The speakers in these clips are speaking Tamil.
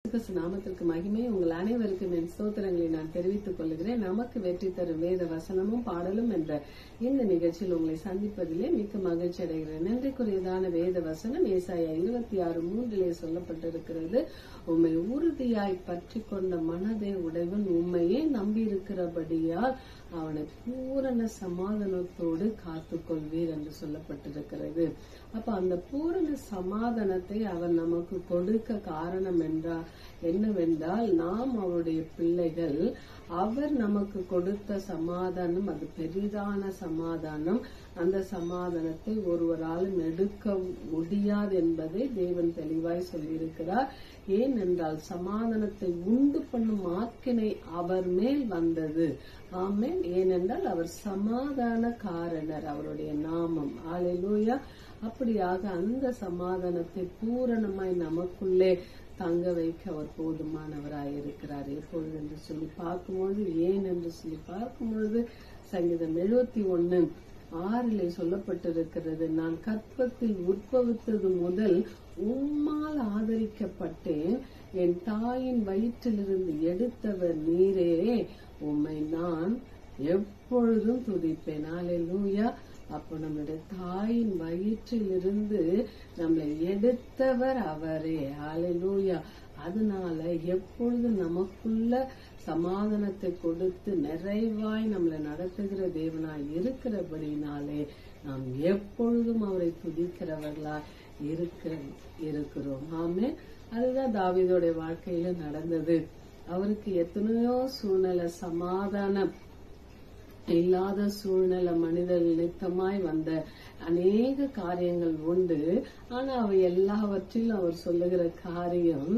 நாமத்திற்கு மகிமை. உங்கள் அனைவருக்கும் என் ஸ்தோத்திரங்களை நான் தெரிவித்துக் கொள்கிறேன். நமக்கு வெற்றி தரும் வேத வசனமும் பாடலும் என்ற இந்த நிகழ்ச்சியில் உங்களை சந்திப்பதிலே மிக்க மகிழ்ச்சி அடைகிறேன். நன்றிக்குரியதான வேத வசனம் ஏசாயா 26:3 சொல்லப்பட்டிருக்கிறது. உம்மை உறுதியாய் பற்றி கொண்ட மனதை உடையவன் உண்மையே நம்பியிருக்கிறபடியால் அவனை பூரண சமாதானத்தோடு காத்துக்கொள்வீர் என்று சொல்லப்பட்டிருக்கிறது. அப்ப அந்த பூரண சமாதானத்தை அவர் நமக்கு கொடுக்க காரணம் என்னவென்றால் நாம் அவருடைய பிள்ளைகள். அவர் நமக்கு கொடுத்த சமாதானம் அது பெரிதான சமாதானம். அந்த சமாதானத்தை ஒருவராலும் எடுக்க முடியாது என்பதை தேவன் தெளிவாய் சொல்லியிருக்கிறார். ஏனென்றால் சமாதானத்தை உண்டு பண்ணும் ஆக்கினை அவர் மேல் வந்தது. ஆமென். ஏனென்றால் அவர் சமாதான காரணர், அவருடைய நாமம். அல்லேலூயா. அப்படியாக அந்த சமாதானத்தை பூரணமாய் நமக்குள்ளே தங்க வைக்க அவர் போதுமானவராயிருக்கிறார். எப்பொழுது என்று சொல்லி பார்க்கும்பொழுது, ஏன் என்று சொல்லி பார்க்கும்பொழுது, சங்கீதம் 71:6 சொல்லப்பட்டிருக்கிறது. நான் கற்பத்தில் உற்பவித்தது முதல் உம்மால் ஆதரிக்கப்பட்டேன். என் தாயின் வயிற்றிலிருந்து எடுத்தவர் நீரே, உம்மை நான் எப்பொழுதும் துதிப்பேன். அல்லேலூயா. அப்போ நம்மளுடைய தாயின் வயிற்றிலிருந்து நம்மளை எடுத்தவர் அவரே. அல்லேலூயா. அதனால எப்பொழுது நமக்குள்ள சமாதானத்தை கொடுத்து நிறைவாய் நம்மளை நடத்துகிற தேவனாய் இருக்கிறபடினாலே நாம் எப்பொழுதும் அவரை துதிக்கிறவர்களா இருக்கிறோம். ஆமே. அதுதான் தாவீதோடைய வாழ்க்கையில நடந்தது. அவருக்கு எத்தனையோ சூழ்நிலை, சமாதானம் இல்லாத சூழ்நிலை, மனிதர் நித்தமாய் வந்த அநேக காரியங்கள் உண்டு. ஆனா அவை எல்லாவற்றிலும் அவர் சொல்லுகிற காரியம்,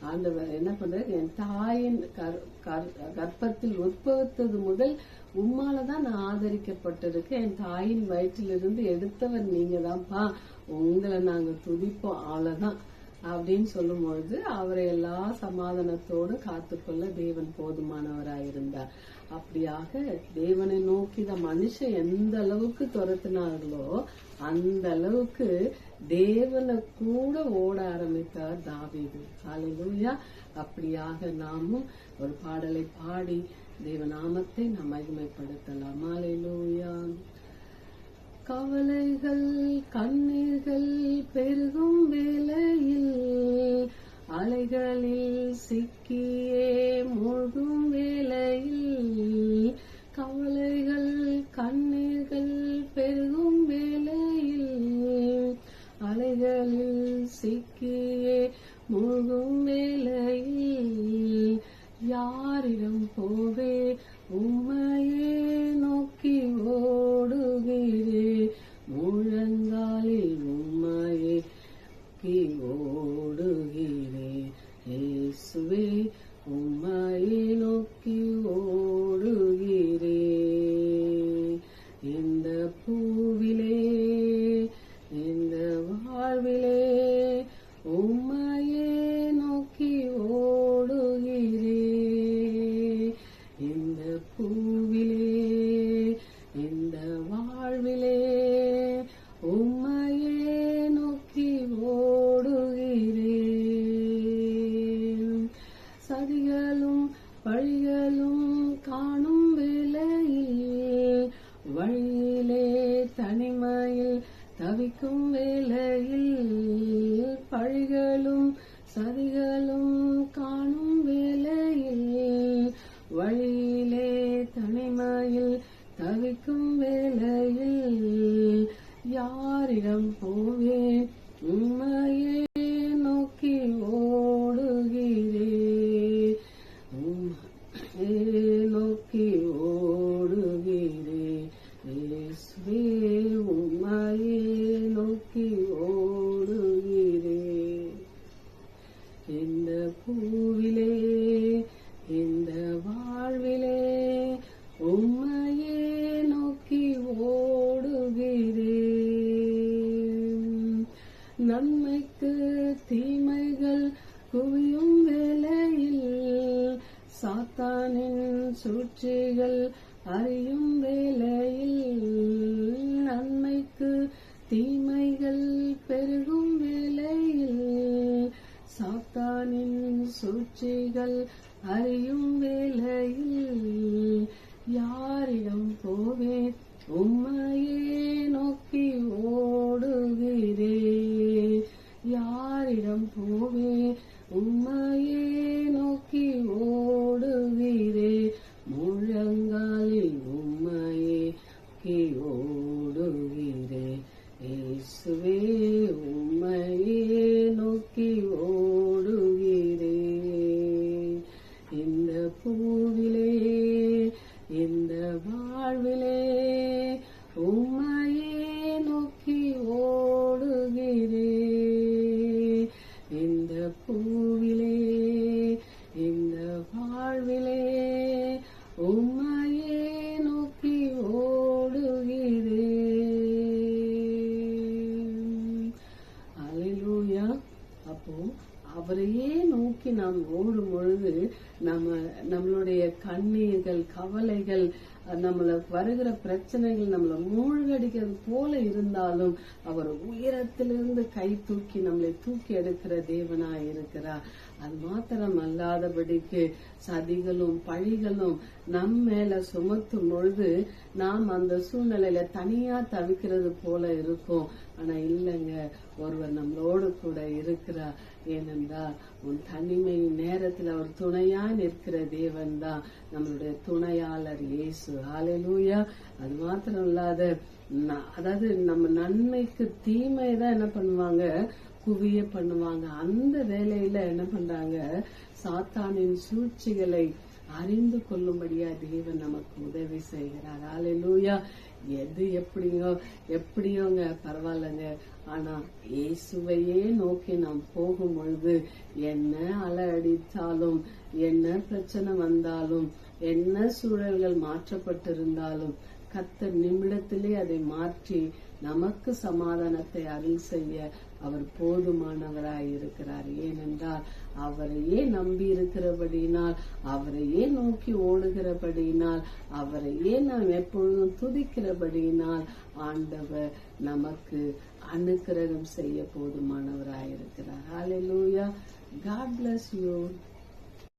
ஆண்டவர் என்ன பண்றாரு, என் தாயின் கர்ப்பத்தில் உற்பவித்தது முதல் உம்மாலதான் நான் ஆதரிக்கப்பட்டிருக்கேன். என் தாயின் வயிற்றிலிருந்து எடுத்தவர் நீங்க தான்ப்பா, உங்களை நாங்க துதிப்போம், அவ்வளவுதான் அப்படின்னு சொல்லும் பொழுது அவரை எல்லா சமாதானத்தோடு காத்துக்கொள்ள தேவன் போதுமானவராயிருந்தார். அப்படியாக தேவனை நோக்கி மனுஷன் எந்த அளவுக்கு துரத்தினார்களோ அந்த அளவுக்கு தேவனை கூட ஓட ஆரம்பித்தார் தாவீது. அல்லேலூயா. அப்படியாக நாமும் ஒரு பாடலை பாடி தேவநாமத்தை நாம் மகிமைப்படுத்தலாம். அல்லேலூயா. கவலைகள் கண்ணீர்கள் பெருகும் வேளையில் அலைகளில் சிக்கியே மூழ்கும் வேளையில், கவலைகள் கண்ணீர்கள் பெருகும் வேளையில் அலைகளில் சிக்கியே மூழ்கும் வேளையில், யாரிடம் போவே உம்மையே நோக்கி ஓடுகிறே, முழங்காலில் உம்மையே ஓடுகிறே, இயேசுவே உம்மையே நோக்கி ஓடுகிறே. இந்த பூவிலே இந்த வாழ்விலே உம்மையே நோக்கி ஓடுகிறே. இந்த பூவிலே இந்த வாழ்விலே உம்மையே நோக்கி ஓடுகிறேன். சதிகளும் வழிகளும் காணும் வேளையில், வழியிலே தனிமையில் தவிக்கும் வேளையில், பழிகளும் சதிகளும் காணும் வேளையில், வழியிலே தனிமையில் தவிக்கும் வேளையில், யாரிடம் போவேன் உம்மையே நோக்கி ஓடுகிறே, உம்மையே நோக்கி ஓடுகிறே, இயேசுவே உம்மையே நோக்கி ஓடுகிறே. இந்த பூவிலே இந்த வாழ்விலே உம்மையே நோக்கி ஓடுகிறேன். நன்மைக்கு தீமைகள் குவியும் வேளையில், சாத்தானின் சூழ்ச்சிகள் அறியும் வேளையில், நன்மைக்கு தீமைகள் பெருகும் வேளையில், சாத்தான் சாத்தானின் சூழ்ச்சிகள் அறியும் வேளையில் யாரிடம் போவேன், உம்மையே நோக்கி ஓடுகிறேன். யாரிடம் போவேன், உம்மையே நோக்கி ஓடுகிறேன். முழங்காலில் உம்மையே நோக்கி ஓடுகிறேன். இயேசுவே உம்மையே நோக்கி ஓடுகிறேன். இந்த பூவிலே இந்த வாழ்விலே உம்மையே நோக்கி ஓடுகிறேன். இந்த பூவிலே இந்த வாழ்விலே உம்மையே நோக்கி ஓடுகிறேன். அல்லேலூயா. அப்போ அவரையே நோக்கி நாம் ஓடும் பொழுது நம்மளுடைய கண்ணீர்கள், கவலைகள், நம்மளுக்கு வருகிற பிரச்சனைகள் நம்மளை மூழ்கடிக்கிறது போல இருந்தாலும் அவர் உயரத்திலிருந்து கை தூக்கி நம்மளை தூக்கி எடுக்கிற தேவனாய் இருக்கிறார். அது மாத்திரம் அல்லாதபடிக்கு சதிகளும் பழிகளும் நம் மேல சுமத்தும் பொழுது நாம் அந்த சூழ்நிலையில தனியா தவிக்கிறது போல இருக்கும். ஆனா இல்லைங்க, ஒருவர் நம்மளோடு கூட இருக்கிறார். ஏனென்றால் உன் தனிமை நேரத்தில் அவர் துணையா நிற்கிற தேவன் தான் நம்மளுடைய துணையாளர் இயேசு. ஹல்லேலூயா. அது மாத்திரம் இல்லாத அதாவது நம்ம நன்மைக்கு தீமை தான் என்ன பண்ணுவாங்க, குவிய பண்ணுவாங்க. அந்த வேலையில என்ன பண்றாங்க, சாத்தானின் சூழ்ச்சிகளை அறிந்து கொள்ளும்படியா தேவன் நமக்கு உதவி செய்கிறார். ஹல்லேலூயா. எது எப்படியோங்க பரவாயில்லங்க, ஆனா இயேசுவையே நோக்கி நாம் போகும் பொழுது என்ன அலை அடித்தாலும், என்ன பிரச்சனை வந்தாலும், என்ன சூழல்கள் மாற்றப்பட்டிருந்தாலும் கர்த்தர் நிமிடத்திலே அதை மாற்றி நமக்கு சமாதானத்தை அருள் செய்ய அவர் போதுமானவராய் இருக்கிறார். ஏனென்றால் அவரையே நம்பி இருக்கிறபடியினால், அவரையே நோக்கி ஓடுகிறபடியினால், அவரையே நாம் எப்பொழுதும் துதிக்கிறபடியினால் ஆண்டவர் நமக்கு அனுக்கிரகம் செய்ய போதுமானவராய் இருக்கிறார். ஹல்லேலூயா. God bless you.